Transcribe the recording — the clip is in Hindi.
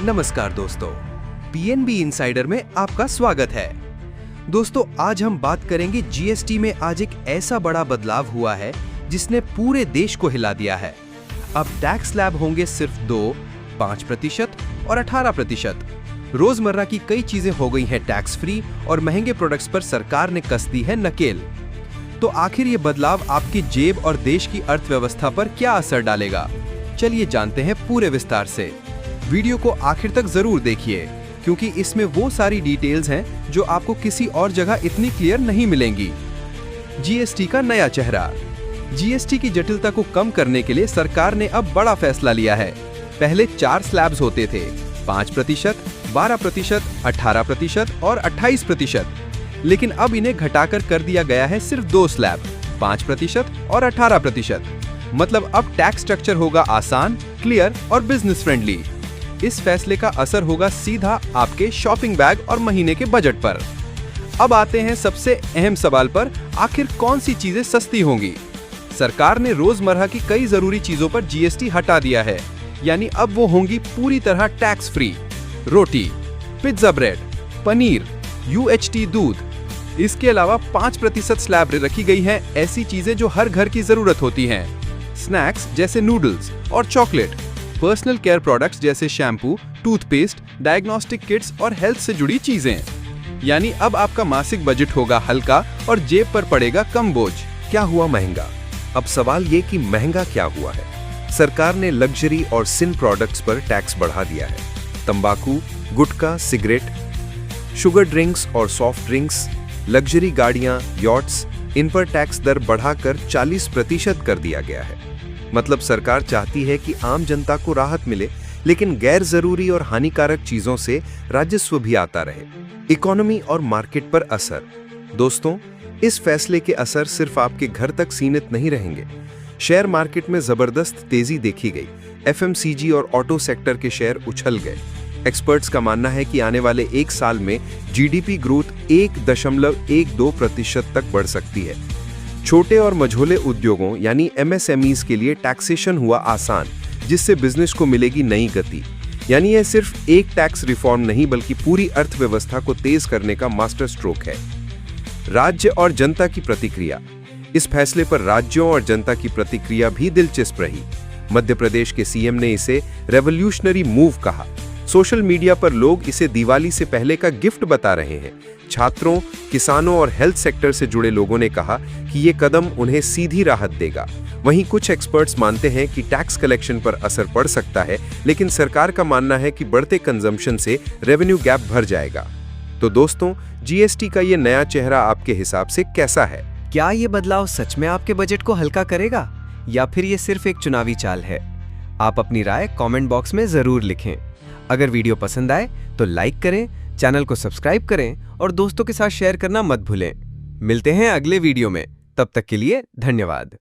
नमस्कार दोस्तों, पीएनबी इनसाइडर में आपका स्वागत है। दोस्तों, आज हम बात करेंगे जीएसटी में आज एक ऐसा बड़ा बदलाव हुआ है जिसने पूरे देश को हिला दिया है। अब टैक्स स्लैब होंगे सिर्फ 2, 5% और 18%। रोजमर्रा की कई चीजें हो गई हैं टैक्स फ्री और महंगे प्रोडक्ट्स पर सरकार ने कस दी है नकेल। तो आखिर ये बदलाव आपकी जेब और देश की अर्थव्यवस्था पर क्या असर डालेगा? चलिए जानते हैं पूरे विस्तार से। वीडियो को आखिर तक जरूर देखिए, क्योंकि इसमें वो सारी डिटेल्स हैं जो आपको किसी और जगह इतनी क्लियर नहीं मिलेंगी। जीएसटी का नया चेहरा। जीएसटी की जटिलता को कम करने के लिए सरकार ने अब बड़ा फैसला लिया है। पहले 4 स्लैब्स होते थे, 5%, 12%, 18% और 28%। लेकिन अब इन्हें घटाकर कर दिया गया है सिर्फ 2 स्लैब, 5% और 18%। मतलब अब टैक्स स्ट्रक्चर होगा आसान, क्लियर और बिजनेस फ्रेंडली। इस फैसले का असर होगा सीधा आपके शॉपिंग बैग और महीने के बजट पर। अब आते हैं सबसे अहम सवाल पर, आखिर कौन सी चीजें सस्ती होंगी? सरकार ने रोजमर्रा की कई जरूरी चीजों पर जीएसटी हटा दिया है, यानी अब वो होंगी पूरी तरह टैक्स फ्री। रोटी, पिज्जा ब्रेड, पनीर, यूएचटी दूध। इसके अलावा 5% स्लैब रखी गई है ऐसी चीजें जो हर घर की जरूरत होती हैं। स्नैक्स जैसे नूडल्स और चॉकलेट, पर्सनल केयर प्रोडक्ट्स जैसे शैम्पू, टूथपेस्ट, डायग्नोस्टिक किट्स और हेल्थ से जुड़ी चीजें। यानी अब आपका मासिक बजट होगा हल्का और जेब पर पड़ेगा कम बोझ। क्या हुआ महंगा? अब सवाल ये कि महंगा क्या हुआ है। सरकार ने लग्जरी और सिन प्रोडक्ट्स पर टैक्स बढ़ा दिया है। तंबाकू, गुटखा, सिगरेट, शुगर ड्रिंक्स और सॉफ्ट ड्रिंक्स, लग्जरी गाड़ियां, यॉट्स, इन पर टैक्स दर बढ़ाकर 40% कर दिया गया है। मतलब सरकार चाहती है कि आम जनता को राहत मिले, लेकिन गैर जरूरी और हानिकारक चीजों से राजस्व भी आता रहे। इकोनॉमी और मार्केट पर असर। दोस्तों, इस फैसले के असर सिर्फ आपके घर तक सीमित नहीं रहेंगे। शेयर मार्केट में जबरदस्त तेजी देखी गई। एफएमसीजी और ऑटो सेक्टर के शेयर उछल गए। एक्सपर्ट्स का मानना है कि आने वाले 1 साल में जीडीपी ग्रोथ 1.12% तक बढ़ सकती है। छोटे और मझोले उद्योगों यानी एमएसएमईज के लिए टैक्सेशन हुआ आसान, जिससे बिजनेस को मिलेगी नई गति। यानी यह सिर्फ एक टैक्स रिफॉर्म नहीं, बल्कि पूरी अर्थव्यवस्था को तेज करने का मास्टर स्ट्रोक है। राज्य और जनता की प्रतिक्रिया। इस फैसले पर राज्यों और जनता की प्रतिक्रिया भी दिलचस्प रही। मध्य प्रदेश के सीएम ने इसे रेवोल्यूशनरी मूव कहा। सोशल मीडिया पर लोग इसे दिवाली से पहले का गिफ्ट बता रहे हैं। छात्रों, किसानों और हेल्थ सेक्टर से जुड़े लोगों ने कहा कि ये कदम उन्हें सीधी राहत देगा। वहीं कुछ एक्सपर्ट्स मानते हैं कि टैक्स कलेक्शन पर असर पड़ सकता है, लेकिन सरकार का मानना है कि बढ़ते कंजम्पशन से रेवेन्यू गैप भर जाएगा। तो दोस्तों, जीएसटी का ये नया चेहरा आपके हिसाब से कैसा है? क्या ये बदलाव सच में आपके बजट को हल्का करेगा, या फिर ये सिर्फ एक चुनावी चाल है? आप अपनी राय कमेंट बॉक्स में जरूर लिखें। अगर वीडियो पसंद आए तो लाइक करें, चैनल को सब्सक्राइब करें और दोस्तों के साथ शेयर करना मत भूलें। मिलते हैं अगले वीडियो में, तब तक के लिए धन्यवाद।